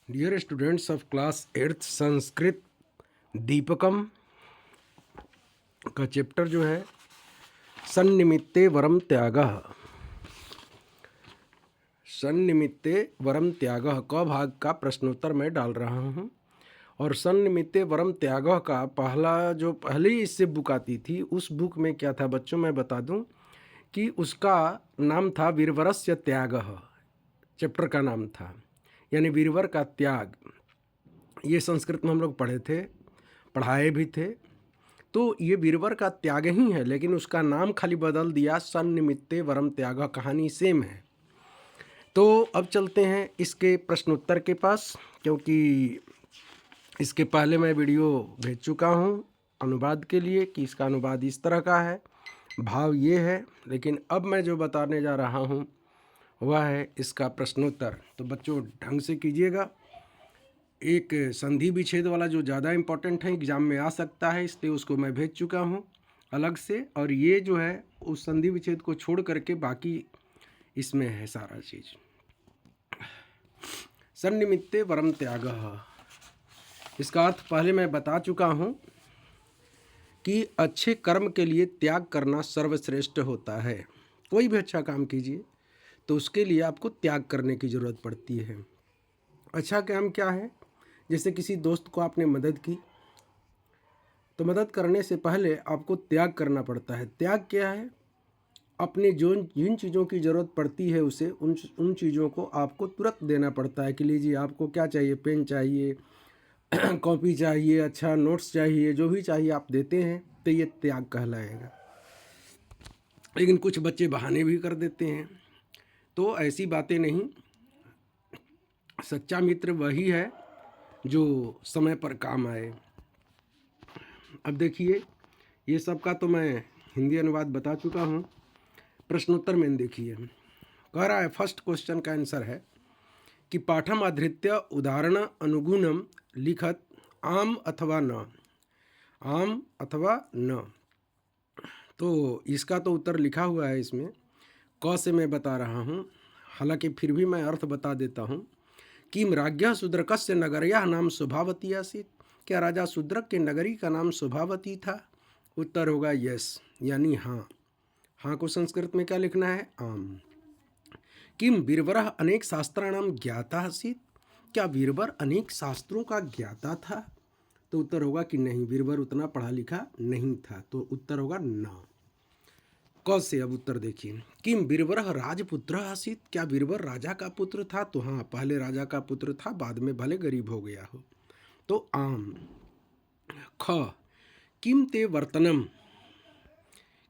Dear students of class 8th Sanskrit Deepakam का chapter जो है सन्निमित्ते वरम त्यागः। सन्निमित्ते वरम त्यागः क भाग का प्रश्नोत्तर मैं डाल रहा हूँ। और सन्निमित्ते वरम त्यागः का पहली इससे बुक आती थी, उस बुक में क्या था बच्चों, मैं बता दूं कि उसका नाम था वीरवरस्य त्यागः। चैप्टर का नाम था, यानी वीरवर का त्याग। ये संस्कृत में हम लोग पढ़ाए भी थे। तो ये वीरवर का त्याग ही है, लेकिन उसका नाम खाली बदल दिया, सन्निमित्ते वरम त्याग। कहानी सेम है। तो अब चलते हैं इसके प्रश्नोत्तर के पास, क्योंकि इसके पहले मैं वीडियो भेज चुका हूँ अनुवाद के लिए कि इसका अनुवाद इस तरह का है, भाव ये है। लेकिन अब मैं जो बताने जा रहा हूँ वह है इसका प्रश्नोत्तर। तो बच्चों ढंग से कीजिएगा। एक संधि विच्छेद वाला जो ज़्यादा इम्पोर्टेंट है, एग्ज़ाम में आ सकता है, इसलिए उसको मैं भेज चुका हूँ अलग से। और ये जो है उस संधि विच्छेद को छोड़ करके बाकी इसमें है सारा चीज़। सन्निमित्ते वरम त्यागः, इसका अर्थ पहले मैं बता चुका हूँ कि अच्छे कर्म के लिए त्याग करना सर्वश्रेष्ठ होता है। कोई भी अच्छा काम कीजिए तो उसके लिए आपको त्याग करने की ज़रूरत पड़ती है। अच्छा काम क्या है? जैसे किसी दोस्त को आपने मदद की, तो मदद करने से पहले आपको त्याग करना पड़ता है। त्याग क्या है? अपने जिन चीज़ों की ज़रूरत पड़ती है उसे उन चीज़ों को आपको तुरंत देना पड़ता है कि लीजिए आपको क्या चाहिए, पेन चाहिए कॉपी चाहिए, अच्छा नोट्स चाहिए, जो भी चाहिए आप देते हैं, तो ये त्याग कहलाएगा। लेकिन कुछ बच्चे बहाने भी कर देते हैं, तो ऐसी बातें नहीं। सच्चा मित्र वही है जो समय पर काम आए। अब देखिए, ये सब का तो मैं हिंदी अनुवाद बता चुका हूँ। प्रश्नोत्तर में देखिए, कह रहा है, फर्स्ट क्वेश्चन का आंसर है कि पाठम आधृत्य उदाहरण अनुगुणम लिखत आम अथवा न। आम अथवा न, तो इसका तो उत्तर लिखा हुआ है इसमें। क से मैं बता रहा हूँ, हालांकि फिर भी मैं अर्थ बता देता हूँ। किम राज्ञः शूद्रकस्य नगर्याः नाम स्वभावती आसीत्। क्या राजा शूद्रक के नगरी का नाम स्वभावती था? उत्तर होगा यस, यानी हाँ। हाँ को संस्कृत में क्या लिखना है? आम। किम वीरवरः अनेक शास्त्राणाम ज्ञाता आसीत्। क्या वीरवर अनेक शास्त्रों का ज्ञाता था? तो उत्तर होगा कि नहीं, वीरवर उतना पढ़ा लिखा नहीं था। तो उत्तर होगा ना। क से अब उत्तर देखिए, किम वीरवरः राजपुत्र आसीत्। क्या वीरवर राजा का पुत्र था? तो हाँ, पहले राजा का पुत्र था, बाद में भले गरीब हो गया हो। तो आम। ख, किम ते वर्तनम,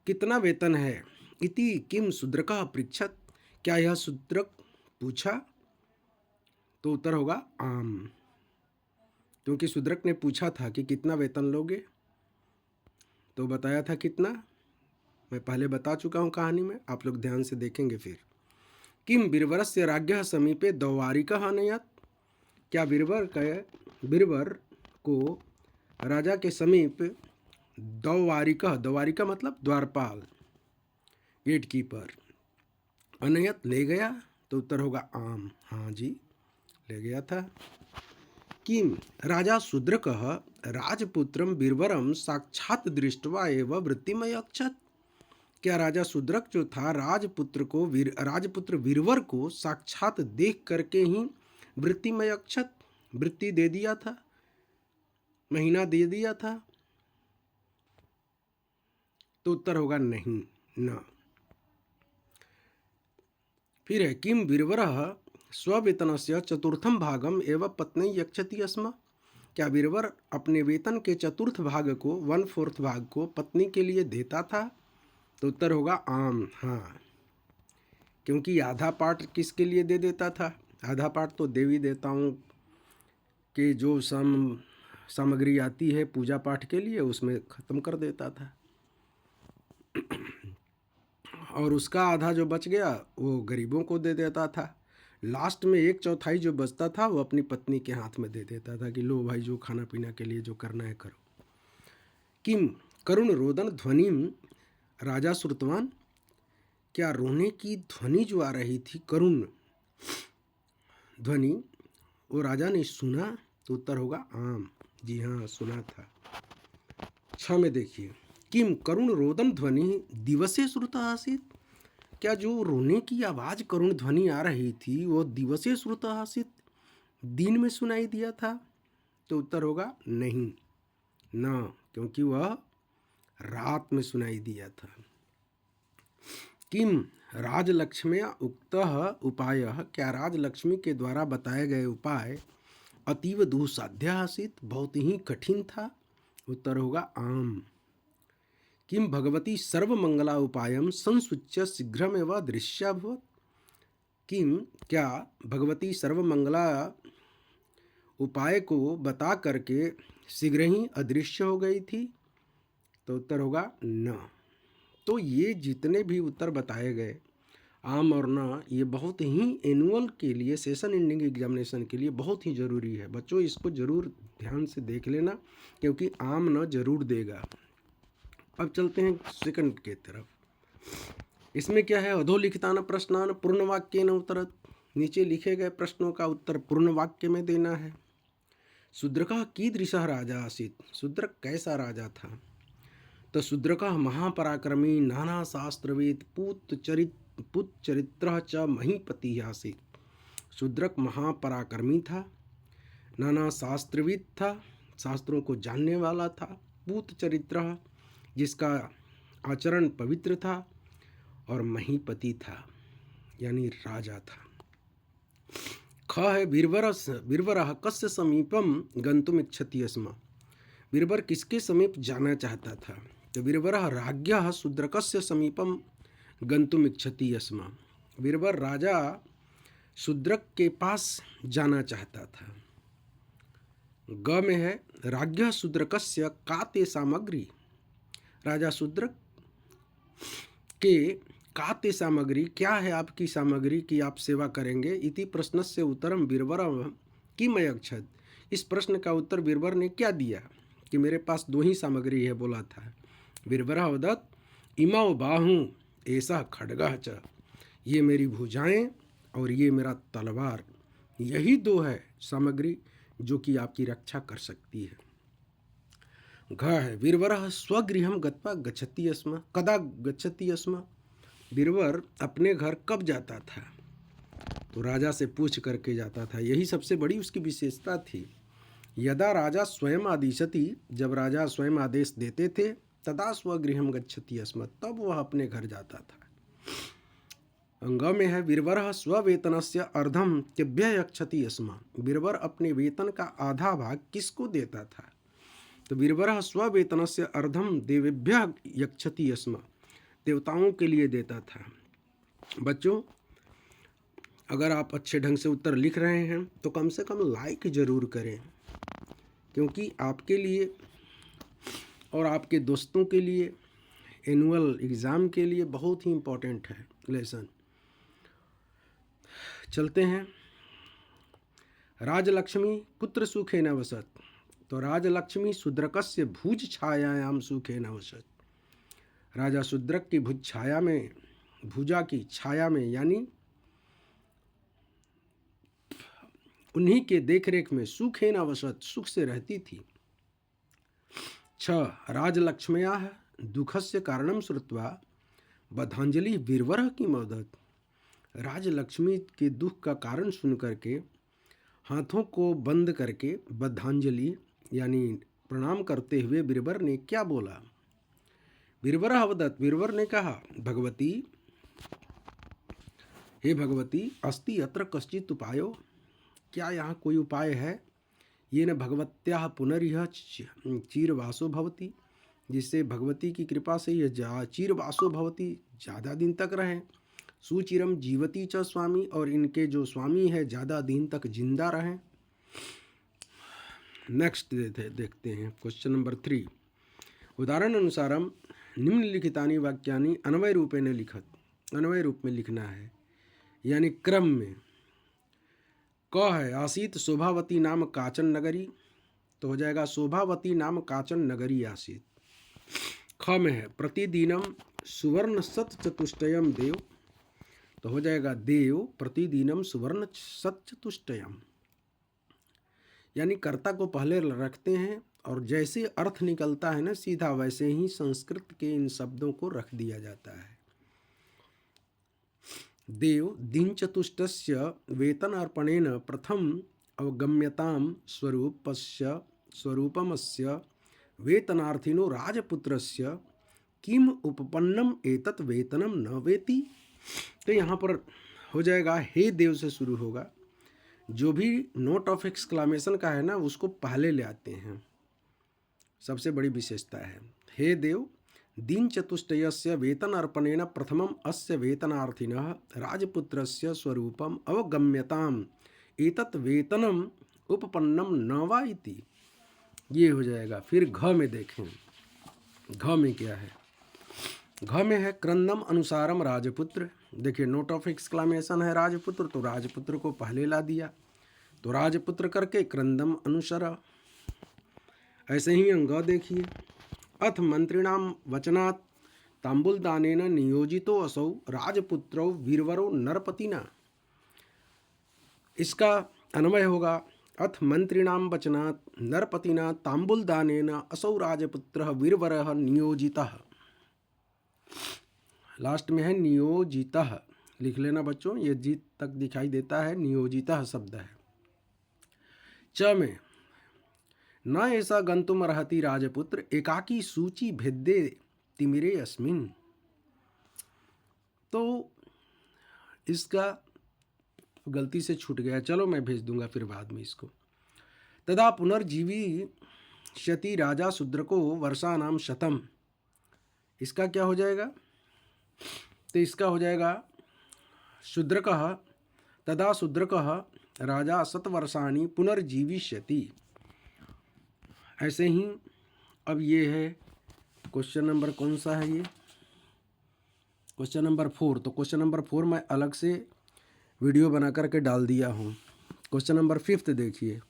कितना वेतन है? इति किम शूद्रकः पृच्छत। क्या यह शूद्रक पूछा? तो उत्तर होगा आम, क्योंकि शूद्रक ने पूछा था कि कितना वेतन लोगे, तो बताया था कितना। मैं पहले बता चुका हूँ कहानी में, आप लोग ध्यान से देखेंगे फिर। किम वीरवरस्य राज्ञः समीपे दौवारिकः अनयत्। क्या वीरवर को राजा के समीप दौवारिकः, दौवारिका मतलब द्वारपाल, गेट कीपर, अनयत ले गया? तो उत्तर होगा आम, हाँ जी ले गया था। किम राजा शूद्रकः राजपुत्रम वीरवरम साक्षात दृष्ट्वा एव वृत्तिमय अक्षत। क्या राजा शूद्रक जो था राजपुत्र वीरवर को साक्षात देख करके ही वृत्तिमय अक्षत, वृत्ति दे दिया था, महीना दे दिया था? तो उत्तर होगा नहीं, न। फिर है, किम वीरवरः स्ववेतनस्य चतुर्थम भागम एवं पत्नी यक्षति स्म। क्या वीरवर अपने वेतन के चतुर्थ भाग को, 1/4 भाग को पत्नी के लिए देता था? तो उत्तर होगा आम, हाँ, क्योंकि आधा पाठ किसके लिए दे देता था? आधा पाठ तो देवी देवताओं के जो सामग्री आती है पूजा पाठ के लिए, उसमें ख़त्म कर देता था। और उसका आधा जो बच गया वो गरीबों को दे देता था। लास्ट में 1/4 जो बचता था वो अपनी पत्नी के हाथ में दे देता था कि लो भाई, जो खाना पीना के लिए जो करना है करो। किम करुण रोदन ध्वनिम राजा श्रुतवान। क्या रोने की ध्वनि जो आ रही थी, करुण ध्वनि, वो राजा ने सुना, तो उत्तर होगा आम। जी हाँ, सुना था। 6 में देखिए, किम करुण रोदन ध्वनि दिवसे श्रुता आसीत। क्या जो रोने की आवाज करुण ध्वनि आ रही थी वो दिवसे श्रुता आसीत, दिन में सुनाई दिया था? तो उत्तर होगा नहीं, ना, क्योंकि वह रात में सुनाई दिया था। किम राजलक्ष्म्या उक्तः उपायः। क्या राजलक्ष्मी के द्वारा बताए गए उपाय अतीव दुस्साध्य आसीत, बहुत ही कठिन था? उत्तर होगा आम। किम भगवती सर्वमंगला उपायम संसूच्य शीघ्रमेव दृश्याभवत्। किम क्या भगवती सर्वमंगला उपाय को बता करके शीघ्र ही अदृश्य हो गई थी? तो उत्तर होगा न। तो ये जितने भी उत्तर बताए गए आम और न, ये बहुत ही एनुअल के लिए, सेशन एंडिंग एग्जामिनेशन के लिए बहुत ही ज़रूरी है। बच्चों इसको ज़रूर ध्यान से देख लेना, क्योंकि आम न ज़रूर देगा। अब चलते हैं सेकंड के तरफ। इसमें क्या है, अधोलिखितान प्रश्नान पूर्ण वाक्य न उत्तरत। नीचे लिखे गए प्रश्नों का उत्तर पूर्ण वाक्य में देना है। शूद्रकः कीदृशः राजा आसीत्। शूद्रक कैसा राजा था? तो शूद्रकः महापराक्रमी नाना शास्त्रवेद पुतचरित्रः च महीपतिः आसीत्। शूद्रक महापराक्रमी था, नाना शास्त्रविद था, शास्त्रों को जानने वाला था, पुतचरित्रः जिसका आचरण पवित्र था, और महीपति था यानी राजा था। ख है बीरबरः कस्य समीपम गंतुम इच्छति स्म। बीरबर किसके समीप जाना चाहता था? तो बीरबरः राज्ञः शूद्रकस्य समीपम गंतुम इच्छति स्म। बीरबर राजा शूद्रक के पास जाना चाहता था। ग में है राज्ञः शूद्रकस्य का ते सामग्री। राजा शूद्रक के का ते सामग्री, क्या है आपकी सामग्री की आप सेवा करेंगे? इति प्रश्नस्य उत्तरम बीरबरः किम अयच्छत्। इस प्रश्न का उत्तर बीरबर ने क्या दिया कि मेरे पास 2 ही सामग्री है, बोला था। बीरबरः वदत् इमौ बाहु एषः खड्गः च। ये मेरी भुजाएं और ये मेरा तलवार, यही 2 है सामग्री जो कि आपकी रक्षा कर सकती है। घ है बीरबरः स्वगृहं गत्वा गच्छति स्म। कदा गच्छति स्म। बीरबर अपने घर कब जाता था? तो राजा से पूछ करके जाता था, यही सबसे बड़ी उसकी विशेषता थी। यदा राजा स्वयं आदिशति, जब राजा स्वयं आदेश देते थे, तदा स्वगृहं गच्छति स्म, तब वह अपने घर जाता था। अंग में है बीरबरः स्ववेतनस्य अर्धम तेभ्यः यच्छति स्म। बीरबर अपने वेतन का आधा भाग किसको देता था? तो बीरबरः स्ववेतनस्य अर्धम देवेभ्यः यच्छति स्म। देवताओं के लिए देता था। बच्चों अगर आप अच्छे ढंग से उत्तर लिख रहे हैं तो कम से कम लाइक ज़रूर करें, क्योंकि आपके लिए और आपके दोस्तों के लिए एनुअल एग्ज़ाम के लिए बहुत ही इम्पोर्टेंट है लेसन। चलते हैं। राजलक्ष्मी कुत्र सुखेन वसत। तो राजलक्ष्मी शूद्रकस्य भुज छायायाम सुखेन वसत। राजा शूद्रक की भुज छाया में, भुजा की छाया में, यानी उन्हीं के देखरेख में सुखेन वसत, सुख से रहती थी। 6 राजलक्ष्म्याः दुखस्य कारणम श्रुत्वा बद्धांजलि बीरबरः की मदद। राजलक्ष्मी के दुख का कारण सुन करके हाथों को बंद करके बद्धांजलि यानी प्रणाम करते हुए बीरबर ने क्या बोला? बीरबरः अवदत्। बीरबर ने कहा, भगवती, हे भगवती, अस्ति अत्र कश्चित् उपायो। क्या यहाँ कोई उपाय है? ये न भगवत्याः पुनरिह चीरवासो भवति, जिससे भगवती की कृपा से यह चीरवासो भवति, ज़्यादा दिन तक रहें। सुचिरम जीवती च स्वामी, और इनके जो स्वामी है ज़्यादा दिन तक जिंदा रहें। नेक्स्ट देखते हैं क्वेश्चन नंबर 3। उदाहरण अनुसारम निम्नलिखितानि वाक्यानि अन्वय रूपेण लिखत। अन्वय रूप में लिखना है, यानी क्रम में। क है आसीत शोभावती नाम काचन नगरी, तो हो जाएगा शोभावती नाम काचन नगरी आसीत। ख में है प्रतिदिनम सुवर्ण सत चतुष्टयम देव, तो हो जाएगा देव प्रतिदिनम सुवर्ण सत चतुष्टयम। यानी कर्ता को पहले रखते हैं और जैसे अर्थ निकलता है ना सीधा, वैसे ही संस्कृत के इन शब्दों को रख दिया जाता है। देव दिनचतुष्टस्य वेतन अर्पणेन प्रथम अवगम्यतां स्वरूपमस्य वेतनार्थिनो राजपुत्रस्य किम उपपन्नम एतत् वेतनम न वेति। तो यहाँ पर हो जाएगा हे देव से शुरू होगा, जो भी नोट ऑफ एक्सक्लामेशन का है ना उसको पहले ले आते हैं, सबसे बड़ी विशेषता है। हे देव दिन चतुष्टयस्य वेतन अर्पणेन प्रथमम अस्य वेतनार्थिनः राजपुत्रस्य स्वरूपम अवगम्यताम एतत् वेतनम उपपन्नम न वा इति। ये हो जाएगा। फिर घ में देखें, घ में क्या है? घ में है क्रंदम अनुसारम राजपुत्र। देखिए नोट ऑफ एक्सक्लामेशन है राजपुत्र, तो राजपुत्र को पहले ला दिया, तो राजपुत्र करके क्रंदम अनुसर। ऐसे ही अंग देखिए, अथ मंत्रिणाम वचनात् तांबुलदानेन नियोजितो असौ राजपुत्रौ वीरवरो नरपतिना। इसका अन्वय होगा अथ मंत्रिणाम वचनात् नरपतिना तांबुलदानेन असौ राजपुत्रः वीरवरः नियोजितः। लास्ट में है नियोजितः, लिख लेना बच्चों, ये जीत तक दिखाई देता है, नियोजितः शब्द है। च में न ऐसा गंतुम अर्हति राजपुत्र एकाकी सूची भेदे तिमिरे अस्मिन्। तो इसका गलती से छूट गया, चलो मैं भेज दूंगा फिर बाद में इसको। तदा पुनर्जीविष्यति राजा शूद्रको वर्षाणाम शतम। इसका क्या हो जाएगा? तो इसका हो जाएगा शूद्रकः, तदा शूद्रकः राजा शतवर्षाणि पुनर्जीविष्यति। ऐसे ही अब ये है क्वेश्चन नंबर कौन सा है? ये क्वेश्चन नंबर 4। तो क्वेश्चन नंबर 4 मैं अलग से वीडियो बना करके डाल दिया हूँ। क्वेश्चन नंबर 5 देखिए,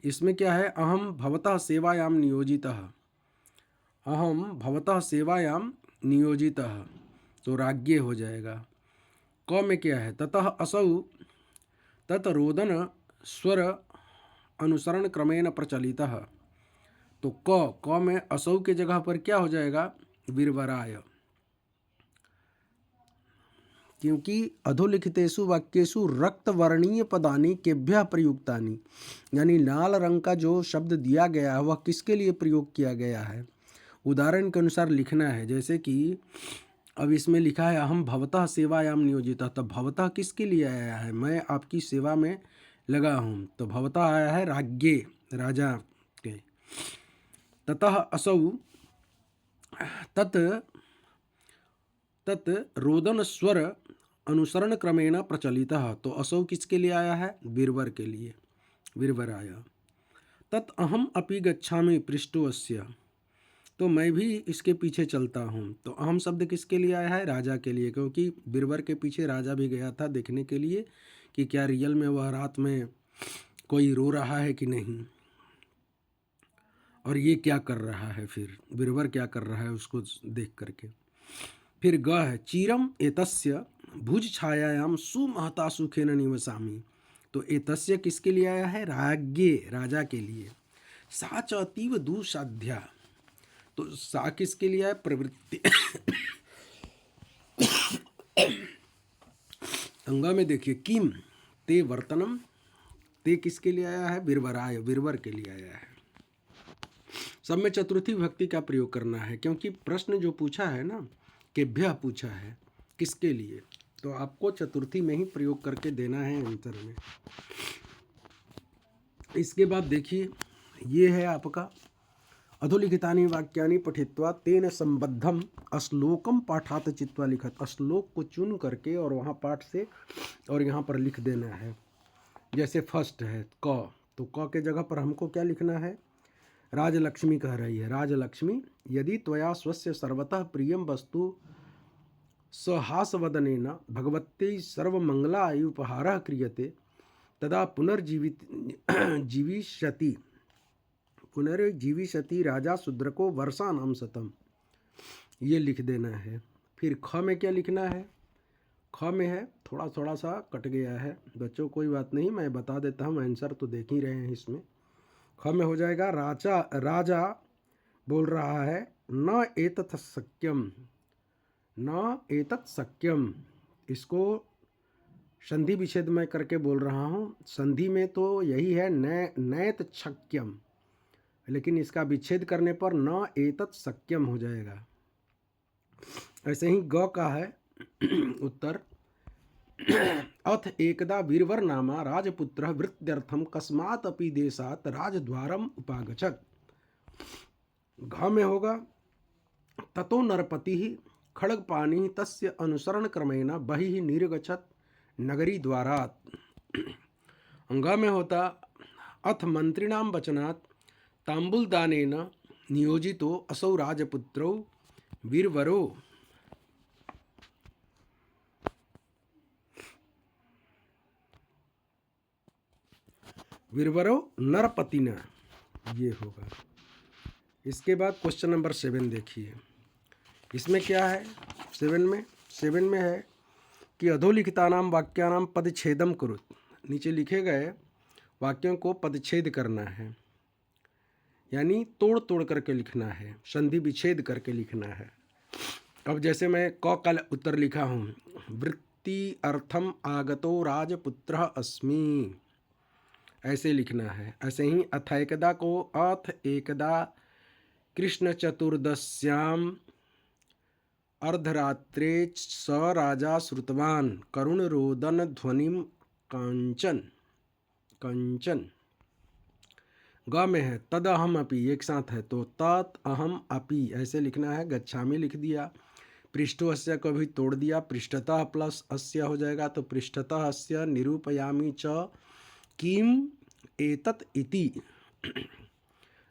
इसमें क्या है? अहम भवतः सेवायां नियोजितः, अहम भवतः सेवायां नियोजितः, तो राज्ञे हो जाएगा। क में क्या है? ततः असौ तत् रोदन स्वर अनुसरण क्रमेण प्रचलितः। तो क में असौ के जगह पर क्या हो जाएगा? वीरवराय, क्योंकि अधोलिखितेषु वाक्येषु रक्तवर्णीय पदानि केभ्यः प्रयुक्तानि, यानी लाल रंग का जो शब्द दिया गया है वह किसके लिए प्रयोग किया गया है, उदाहरण के अनुसार लिखना है। जैसे कि अब इसमें लिखा है अहम भवतः सेवायाम नियोजितः, तो भवतः किसके लिए आया है? मैं आपकी सेवा में लगा हूँ, तो भवतः आया है राज्ञे, राजा के। ततः असौ तत् रोदन स्वर अनुसरण क्रमेण प्रचलितः, तो असौ किसके लिए आया है? वीरवर के लिए, वीरवराय। तत् अहम अपि गच्छामि पृष्ठो अस्य, तो मैं भी इसके पीछे चलता हूँ। तो अहम शब्द किसके लिए आया है? राजा के लिए, क्योंकि बीरबल के पीछे राजा भी गया था देखने के लिए कि क्या रियल में वह रात में कोई रो रहा है कि नहीं, और ये क्या कर रहा है, फिर बीरबल क्या कर रहा है उसको देख करके। फिर ग है चीरम एतस्य भुज छायायाम सुमहता सुखेन निवसामि, तो एतस्य किसके लिए आया है? राज्ञे, राजा के लिए। सा च अतीव दुसाध्या, तो सा किसके लिए है? प्रवृत्ति। अंगा में देखिए किम ते वर्तनम, ते किसके लिए आया है? वीरवराय, वीरवर के लिए आया है। सब में चतुर्थी विभक्ति का प्रयोग करना है, क्योंकि प्रश्न जो पूछा है ना, केभ्यः पूछा है, किसके लिए, तो आपको चतुर्थी में ही प्रयोग करके देना है आंसर में। इसके बाद देखिए ये है आपका अधोलिखितानि वाक्यानि पठित्वा तेन संबद्धम श्लोकम पाठात चित्वा लिखत। श्लोक को चुन करके और वहाँ पाठ से और यहाँ पर लिख देना है। जैसे फर्स्ट है क, तो क के जगह पर हमको क्या लिखना है? राजलक्ष्मी कह रही है, राजलक्ष्मी यदि त्वया स्वस्य सर्वतः प्रियम वस्तु सहासवदनेन भगवत्यै सर्वमंगलायुपहारः क्रियते तदा पुनर्जीविष्यति राजा शूद्रको वर्षाणाम शतम, ये लिख देना है। फिर ख में क्या लिखना है? ख में है, थोड़ा थोड़ा सा कट गया है बच्चों, कोई बात नहीं, मैं बता देता हूँ, आंसर तो देख ही रहे हैं इसमें। ख में हो जाएगा राजा, राजा बोल रहा है न एतत् शक्यम, न एतत् शक्यम, इसको संधि विच्छेद में करके बोल रहा हूँ। संधि में तो यही है नैत शक्यम, लेकिन इसका विच्छेद करने पर न एतत् शक्यम हो जाएगा। ऐसे ही ग का है उत्तर अथ एकदा वीरवर नामा राजपुत्र वृत्यर्थम कस्मात् अपि देशात् राजद्वारम उपागछत। घ में होगा ततो नरपति खड्गपाणि तस्य अनुसरण क्रमेण बहिः निर्गछत नगरी द्वारात्। अंग में होता अथ मंत्रिणां वचनात् तांबूलदानेन नियोजितो असौ राजपुत्रो वीरवरो नरपतिना, ये होगा। इसके बाद क्वेश्चन नंबर 7 देखिए, इसमें क्या है। 7 में है कि अधोलिखितानां वाक्यानां पदच्छेदम कुरुत, नीचे लिखे गए वाक्यों को पदच्छेद करना है, यानी तोड़ तोड़ करके लिखना है, संधि विच्छेद करके लिखना है। अब जैसे मैं क का उत्तर लिखा हूँ, वृत्ति अर्थम आगतो राजपुत्र अस्मि, ऐसे लिखना है। ऐसे ही अथ एकदा को अथ एकदा कृष्ण चतुर्दश्याम अर्धरात्रे स राजा श्रुतवान करुण रोदन ध्वनिम कांचन, कंचन। ग में है तद अहम अपि, एक साथ है तो तत् अहम अपि ऐसे लिखना है। गच्छामि लिख दिया, पृष्ठो अस्य को भी तोड़ दिया, पृष्ठतः प्लस अस्य हो जाएगा तो पृष्ठतः अस्य निरूपयामि च किम एतत् इति।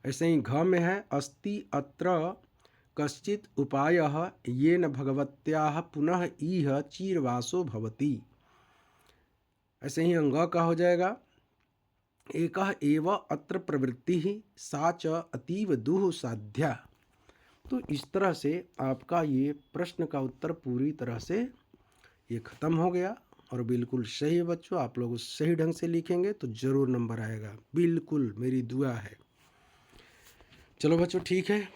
ऐसे ही घ में है अस्ति अत्र कश्चित उपायः येन भगवत्याः पुनः इह चिरवासो भवति। ऐसे ही अंग का हो जाएगा एकः एव अत्र प्रवृत्ति सा च अतीव दुः साध्या। तो इस तरह से आपका ये प्रश्न का उत्तर पूरी तरह से ये ख़त्म हो गया और बिल्कुल सही है बच्चों। आप लोग सही ढंग से लिखेंगे तो ज़रूर नंबर आएगा, बिल्कुल मेरी दुआ है। चलो बच्चों ठीक है,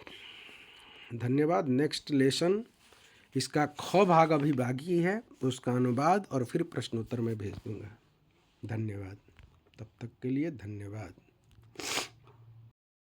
धन्यवाद। नेक्स्ट लेसन इसका ख भाग अभी बाकी है, उसका अनुवाद और फिर प्रश्नोत्तर में भेज दूंगा। धन्यवाद, तब तक के लिए धन्यवाद।